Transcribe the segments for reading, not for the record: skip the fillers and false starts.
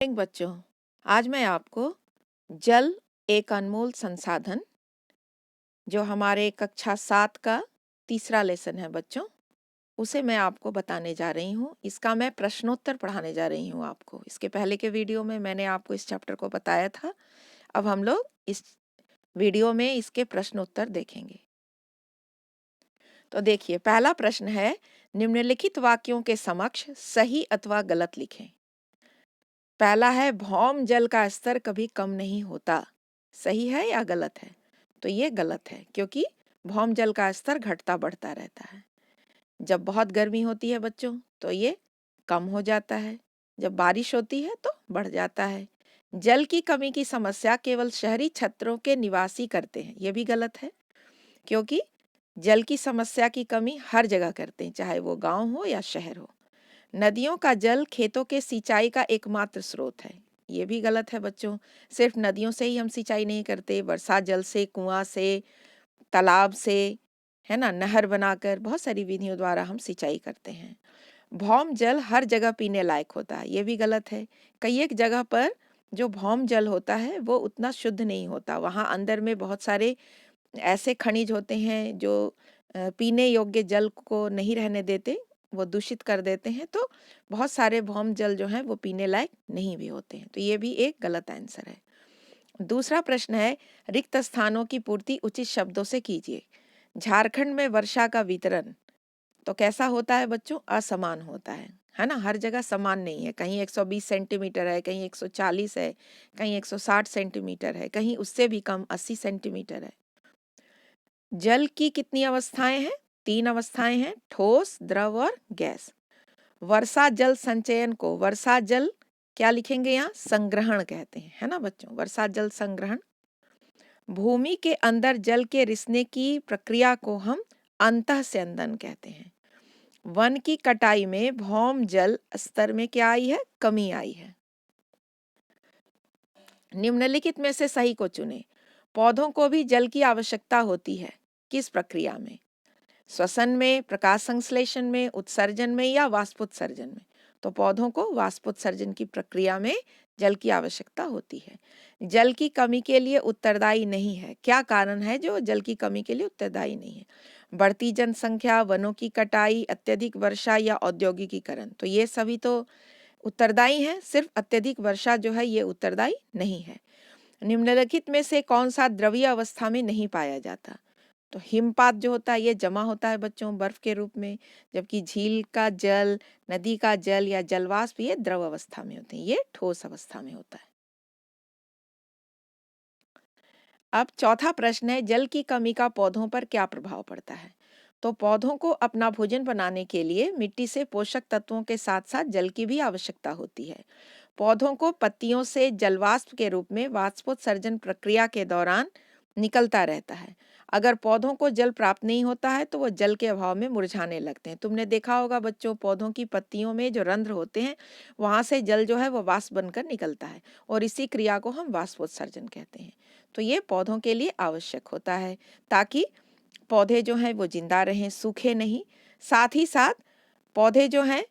बच्चों, आज मैं आपको जल एक अनमोल संसाधन जो हमारे कक्षा 7 का तीसरा लेसन है बच्चों, उसे मैं आपको बताने जा रही हूँ। इसका मैं प्रश्नोत्तर पढ़ाने जा रही हूँ आपको। इसके पहले के वीडियो में मैंने आपको इस चैप्टर को बताया था। अब हम लोग इस वीडियो में इसके प्रश्नोत्तर देखेंगे। तो देखिए, पहला प्रश्न है, निम्नलिखित वाक्यों के समक्ष सही अथवा गलत लिखें। पहला है, भौम जल का स्तर कभी कम नहीं होता। सही है या गलत है? तो ये गलत है, क्योंकि भौम जल का स्तर घटता बढ़ता रहता है। जब बहुत गर्मी होती है बच्चों, तो ये कम हो जाता है। जब बारिश होती है तो बढ़ जाता है। जल की कमी की समस्या केवल शहरी क्षेत्रों के निवासी करते हैं। ये भी गलत है, क्योंकि जल की समस्या की कमी हर जगह करते हैं, चाहे वो गांव हो या शहर हो। नदियों का जल खेतों के सिंचाई का एकमात्र स्रोत है। ये भी गलत है बच्चों। सिर्फ नदियों से ही हम सिंचाई नहीं करते, वर्षा जल से, कुआं से, तालाब से, है ना, नहर बनाकर बहुत सारी विधियों द्वारा हम सिंचाई करते हैं। भौम जल हर जगह पीने लायक होता है। ये भी गलत है। कई एक जगह पर जो भौम जल होता है वो उतना शुद्ध नहीं होता। वहाँ अंदर में बहुत सारे ऐसे खनिज होते हैं जो पीने योग्य जल को नहीं रहने देते, वो दूषित कर देते हैं। तो बहुत सारे भौम जल जो हैं वो पीने लायक नहीं भी होते हैं। तो ये भी एक गलत आंसर है। दूसरा प्रश्न है, रिक्त स्थानों की पूर्ति उचित शब्दों से कीजिए। झारखंड में वर्षा का वितरण तो कैसा होता है बच्चों? असमान होता है ना। हर जगह समान नहीं है। कहीं 120 सेंटीमीटर है, कहीं 140 है, कहीं 160 सेंटीमीटर है, कहीं उससे भी कम 80 सेंटीमीटर है। जल की कितनी अवस्थाएं हैं? 3 अवस्थाएं हैं, ठोस, द्रव और गैस। वर्षा जल संचयन को वर्षा जल क्या लिखेंगे यहाँ? संग्रहण कहते हैं, है ना बच्चों, वर्षा जल संग्रहण। भूमि के अंदर जल के रिसने की प्रक्रिया को हम अंतःस्यंदन कहते हैं। वन की कटाई में भौम जल स्तर में क्या आई है? कमी आई है। निम्नलिखित में से सही को चुने। पौधों को भी जल की आवश्यकता होती है। किस प्रक्रिया में? श्वसन में, प्रकाश संश्लेषण में, उत्सर्जन में या वाष्पोत्सर्जन में? तो पौधों को वाष्पोत्सर्जन की प्रक्रिया में जल की आवश्यकता होती है। जल की कमी के लिए उत्तरदायी नहीं है। क्या कारण है जो जल की कमी के लिए उत्तरदायी नहीं है? बढ़ती जनसंख्या, वनों की कटाई, अत्यधिक वर्षा या औद्योगिकीकरण? तो ये सभी तो उत्तरदायी हैं। सिर्फ अत्यधिक वर्षा जो है ये उत्तरदायी नहीं है। निम्नलिखित में से कौन सा द्रवीय अवस्था में नहीं पाया जाता? तो हिमपात जो होता है ये जमा होता है बच्चों बर्फ के रूप में, जबकि झील का जल, नदी का जल या जलवाष्प ये द्रव अवस्था में होते हैं, ये ठोस अवस्था में होता है। अब चौथा प्रश्न है, जल की कमी का पौधों पर क्या प्रभाव पड़ता है? तो पौधों को अपना भोजन बनाने के लिए मिट्टी से पोषक तत्वों के साथ साथ जल की भी आवश्यकता होती है। पौधों को पत्तियों से जलवाष्प के रूप में वाष्पोत्सर्जन प्रक्रिया के दौरान निकलता रहता है। अगर पौधों को जल प्राप्त नहीं होता है तो वो जल के अभाव में मुरझाने लगते हैं। तुमने देखा होगा बच्चों, पौधों की पत्तियों में जो रंध्र होते हैं वहां से जल जो है वो वाष्प बनकर निकलता है, और इसी क्रिया को हम वाष्पोत्सर्जन कहते हैं। तो ये पौधों के लिए आवश्यक होता है, ताकि पौधे जो हैं वो जिंदा रहें, सूखे नहीं। साथ ही साथ पौधे जो हैं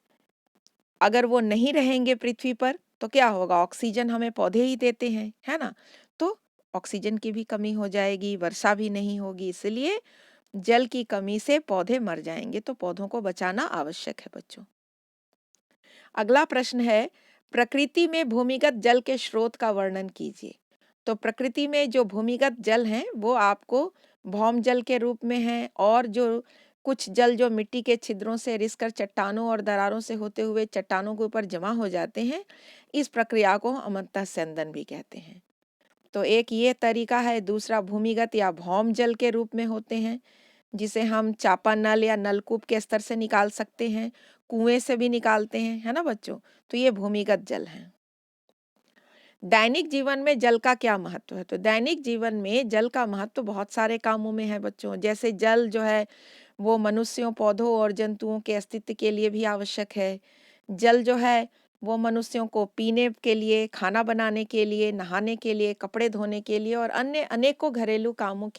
अगर वो नहीं रहेंगे पृथ्वी पर तो क्या होगा? ऑक्सीजन हमें पौधे ही देते हैं, है ना। तो ऑक्सीजन की भी कमी हो जाएगी, वर्षा भी नहीं होगी, इसलिए जल की कमी से पौधे मर जाएंगे। तो पौधों को बचाना आवश्यक है बच्चों। अगला प्रश्न है, प्रकृति में भूमिगत जल के स्रोत का वर्णन कीजिए। तो प्रकृति में जो भूमिगत जल हैं वो आपको भौम जल के रूप में है, और जो कुछ जल जो मिट्टी के छिद्रों से रिसकर चट्टानों और दरारों से होते हुए चट्टानों के ऊपर जमा हो जाते हैं, इस प्रक्रिया को हम अंतःस्यंदन भी कहते हैं। तो एक ये तरीका है। दूसरा भूमिगत या भौम जल के रूप में होते हैं, जिसे हम चापानल या नलकूप के स्तर से निकाल सकते हैं, कुएं से भी निकालते हैं, है ना बच्चों। तो ये भूमिगत जल है। दैनिक जीवन में जल का क्या महत्व है? तो दैनिक जीवन में जल का महत्व बहुत सारे कामों में है बच्चों। जैसे जल जो है वो मनुष्यों, पौधों और जंतुओं के अस्तित्व के लिए भी आवश्यक है। जल जो है वो मनुष्यों को पीने के लिए, खाना बनाने के लिए, नहाने के लिए, कपड़े धोने के लिए और अन्य अनेकों घरेलू कामों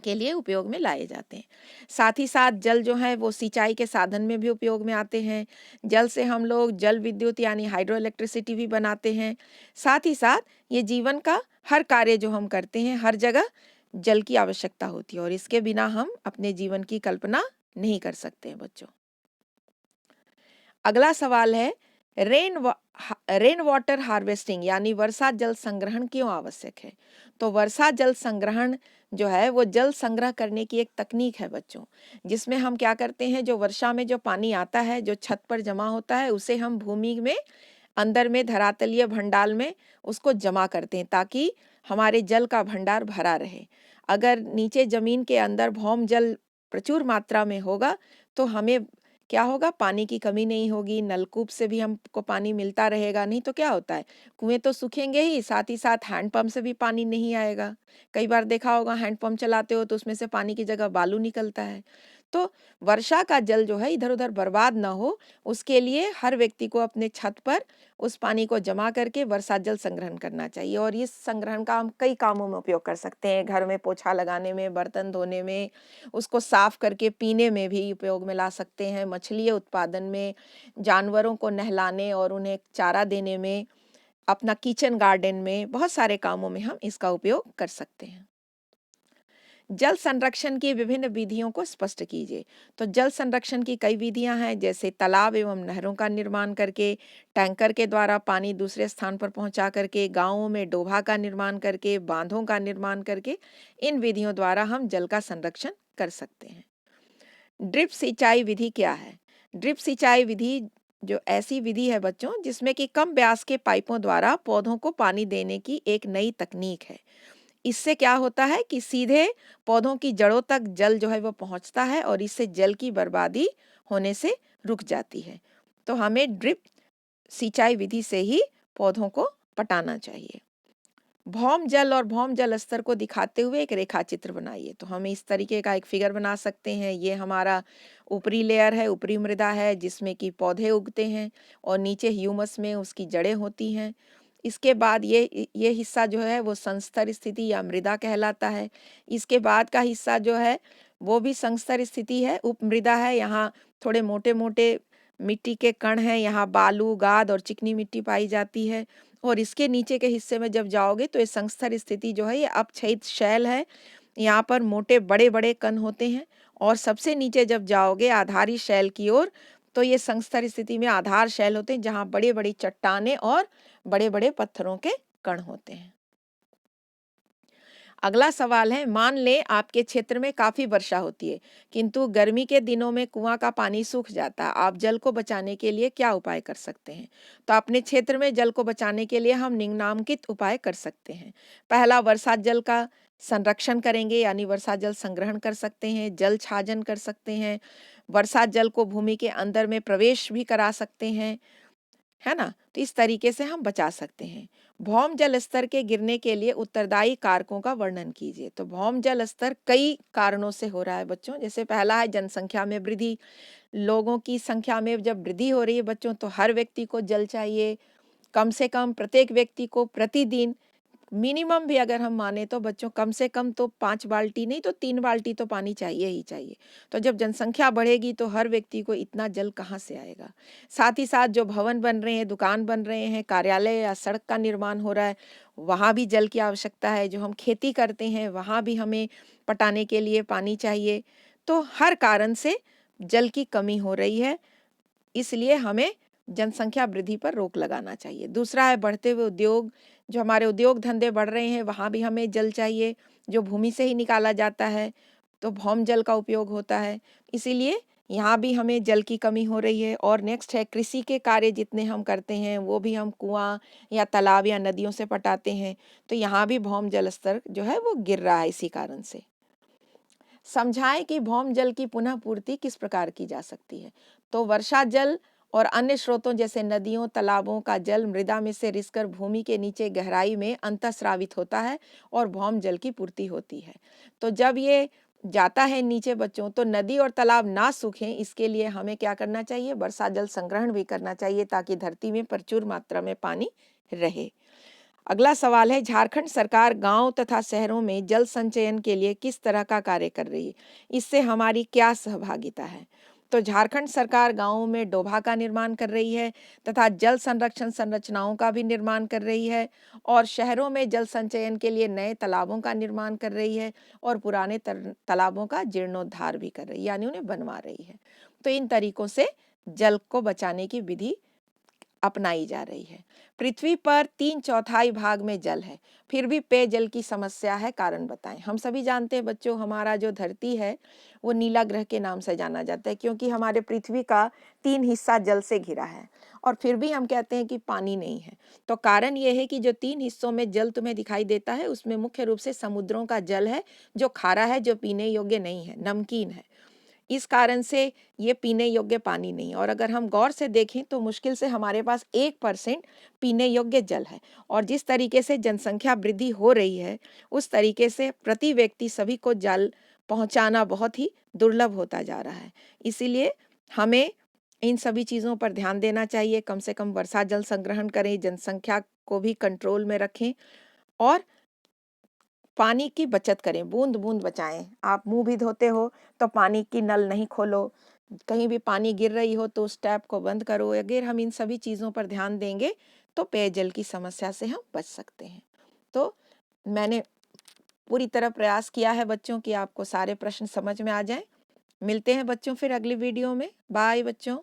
के लिए उपयोग में लाए जाते हैं। साथ ही साथ जल जो है वो सिंचाई के साधन में भी उपयोग में आते हैं। जल से हम लोग जल विद्युत यानी हाइड्रो इलेक्ट्रिसिटी भी बनाते हैं। साथ ही साथ ये जीवन का हर कार्य जो हम करते हैं, हर जगह जल की आवश्यकता होती है और इसके बिना हम अपने जीवन की कल्पना नहीं कर सकते हैं बच्चों। अगला सवाल है, रेन वाटर हार्वेस्टिंग यानी वर्षा जल संग्रहण क्यों आवश्यक है? तो वर्षा जल संग्रहण जो है वो जल संग्रह करने की एक तकनीक है बच्चों, जिसमें हम क्या करते हैं, जो वर्षा में जो पानी आता है, जो छत पर जमा होता है, उसे हम भूमि में अंदर में धरातलीय भंडार में उसको जमा करते हैं ताकि हमारे जल का भंडार भरा रहे। अगर नीचे जमीन के अंदर भौम जल प्रचुर मात्रा में होगा तो हमें क्या होगा, पानी की कमी नहीं होगी, नलकूप से भी हमको पानी मिलता रहेगा। नहीं तो क्या होता है, कुएं तो सूखेंगे ही, साथ ही साथ हैंडपंप से भी पानी नहीं आएगा। कई बार देखा होगा हैंडपंप चलाते हो तो उसमें से पानी की जगह बालू निकलता है। तो वर्षा का जल जो है इधर उधर बर्बाद ना हो, उसके लिए हर व्यक्ति को अपने छत पर उस पानी को जमा करके वर्षा जल संग्रहण करना चाहिए। और इस संग्रहण का हम कई कामों में उपयोग कर सकते हैं, घर में पोछा लगाने में, बर्तन धोने में, उसको साफ करके पीने में भी उपयोग में ला सकते हैं, मछली उत्पादन में, जानवरों को नहलाने और उन्हें चारा देने में, अपना किचन गार्डन में, बहुत सारे कामों में हम इसका उपयोग कर सकते हैं। जल संरक्षण की विभिन्न विधियों को स्पष्ट कीजिए। तो जल संरक्षण की कई विधियां हैं, जैसे तालाब एवं नहरों का निर्माण करके, टैंकर के द्वारा पानी दूसरे स्थान पर पहुंचा करके, गांवों में डोभा का निर्माण करके, बांधों का निर्माण करके, इन विधियों द्वारा हम जल का संरक्षण कर सकते हैं। ड्रिप सिंचाई विधि क्या है? ड्रिप सिंचाई विधि जो ऐसी विधि है बच्चों, जिसमें कि कम व्यास के पाइपों द्वारा पौधों को पानी देने की एक नई तकनीक है। इससे क्या होता है कि सीधे पौधों की जड़ों तक जल जो है वो पहुंचता है और इससे जल की बर्बादी होने से रुक जाती है। तो हमें ड्रिप सिंचाई विधि से ही पौधों को पटाना चाहिए। भौम जल और भौम जल स्तर को दिखाते हुए एक रेखा चित्र बनाइए। तो हम इस तरीके का एक फिगर बना सकते हैं। ये हमारा ऊपरी लेयर है, ऊपरी मृदा है, जिसमें कि पौधे उगते हैं और नीचे ह्यूमस में उसकी जड़ें होती हैं। इसके बाद ये हिस्सा जो है वो संस्तर स्थिति या मृदा कहलाता है। इसके बाद का हिस्सा जो है वो भी संस्तर स्थिति है, उपमृदा है। यहाँ थोड़े मोटे मोटे मिट्टी के कण हैं, यहाँ बालू, गाद और चिकनी मिट्टी पाई जाती है। और इसके नीचे के हिस्से में जब जाओगे तो ये संस्तर स्थिति जो है ये अपक्षयित शैल है। यहाँ पर मोटे बड़े बड़े कण होते हैं। और सबसे नीचे जब जाओगे आधारी शैल की ओर, तो ये संस्तर स्थिति में आधार शैल होते हैं, जहाँ बड़े बड़ी चट्टाने और बड़े बड़े पत्थरों के कण होते हैं। अगला सवाल है, मान लें आपके क्षेत्र में काफी वर्षा होती है किंतु गर्मी के दिनों में कुआं का पानी सूख जाता है। आप जल को बचाने के लिए क्या उपाय कर सकते हैं? तो अपने क्षेत्र में जल को बचाने के लिए हम निम्नलिखित उपाय कर सकते हैं। पहला, वर्षा जल का संरक्षण करेंगे यानी वर्षा जल संग्रहण कर सकते हैं, जल छाजन कर सकते हैं, वर्षा जल को भूमि के अंदर में प्रवेश भी करा सकते हैं, है ना? तो इस तरीके से हम बचा सकते हैं। भौम जल स्तर के गिरने के लिए उत्तरदायी कारकों का वर्णन कीजिए। तो भौम जल स्तर कई कारणों से हो रहा है बच्चों। जैसे पहला है जनसंख्या में वृद्धि। लोगों की संख्या में जब वृद्धि हो रही है बच्चों, तो हर व्यक्ति को जल चाहिए। कम से कम प्रत्येक व्यक्ति को प्रतिदिन, मिनिमम भी अगर हम माने तो बच्चों, कम से कम तो 5 बाल्टी नहीं तो 3 बाल्टी तो पानी चाहिए ही चाहिए। तो जब जनसंख्या बढ़ेगी तो हर व्यक्ति को इतना जल कहाँ से आएगा? साथ ही साथ जो भवन बन रहे हैं, दुकान बन रहे हैं, कार्यालय या सड़क का निर्माण हो रहा है, वहाँ भी जल की आवश्यकता है। जो हम खेती करते हैं वहाँ भी हमें पटाने के लिए पानी चाहिए। तो हर कारण से जल की कमी हो रही है, इसलिए हमें जनसंख्या वृद्धि पर रोक लगाना चाहिए। दूसरा है बढ़ते हुए उद्योग। जो हमारे उद्योग धंधे बढ़ रहे हैं वहाँ भी हमें जल चाहिए, जो भूमि से ही निकाला जाता है, तो भौम जल का उपयोग होता है। इसीलिए यहाँ भी हमें जल की कमी हो रही है। और नेक्स्ट है, कृषि के कार्य जितने हम करते हैं वो भी हम कुआं या तालाब या नदियों से पटाते हैं, तो यहाँ भी भौम जल स्तर जो है वो गिर रहा है इसी कारण से। समझाएं कि भौम जल की पुनः पूर्ति किस प्रकार की जा सकती है। तो वर्षा जल और अन्य स्रोतों जैसे नदियों, तालाबों का जल मृदा में से रिसकर भूमि के नीचे गहराई में अंतःस्रावित होता है और भौम जल की पूर्ति होती है। तो जब ये जाता है नीचे बच्चों, तो नदी और तालाब ना सूखें, इसके लिए हमें क्या करना चाहिए? वर्षा जल संग्रहण भी करना चाहिए ताकि धरती में प्रचुर मात्रा में पानी रहे। अगला सवाल है, झारखंड सरकार गांव तथा शहरों में जल संचयन के लिए किस तरह का कार्य कर रही है? इससे हमारी क्या सहभागिता है? तो झारखंड सरकार गांवों में डोभा का निर्माण कर रही है तथा जल संरक्षण संरचनाओं का भी निर्माण कर रही है, और शहरों में जल संचयन के लिए नए तालाबों का निर्माण कर रही है और पुराने तालाबों का जीर्णोद्धार भी कर रही है, यानी उन्हें बनवा रही है। तो इन तरीकों से जल को बचाने की विधि अपनाई जा रही है। पृथ्वी पर 3/4 भाग में जल है, फिर भी पेयजल की समस्या है, कारण बताएं। हम सभी जानते हैं बच्चों, हमारा जो धरती है वो नीला ग्रह के नाम से जाना जाता है, क्योंकि हमारे पृथ्वी का 3 हिस्सा जल से घिरा है, और फिर भी हम कहते हैं कि पानी नहीं है। तो कारण ये है कि जो 3 हिस्सों में जल तुम्हें दिखाई देता है, उसमें मुख्य रूप से समुद्रों का जल है, जो खारा है, जो पीने योग्य नहीं है, नमकीन है। इस कारण से ये पीने योग्य पानी नहीं, और अगर हम गौर से देखें तो मुश्किल से हमारे पास 1% पीने योग्य जल है। और जिस तरीके से जनसंख्या वृद्धि हो रही है, उस तरीके से प्रति व्यक्ति सभी को जल पहुंचाना बहुत ही दुर्लभ होता जा रहा है। इसीलिए हमें इन सभी चीज़ों पर ध्यान देना चाहिए। कम से कम वर्षा जल संग्रहण करें, जनसंख्या को भी कंट्रोल में रखें, और पानी की बचत करें, बूंद बूंद बचाएं। आप मुंह भी धोते हो तो पानी की नल नहीं खोलो, कहीं भी पानी गिर रही हो तो उस टैप को बंद करो। अगर हम इन सभी चीज़ों पर ध्यान देंगे तो पेयजल की समस्या से हम बच सकते हैं। तो मैंने पूरी तरह प्रयास किया है बच्चों कि आपको सारे प्रश्न समझ में आ जाएं। मिलते हैं बच्चों फिर अगली वीडियो में। बाय बच्चों।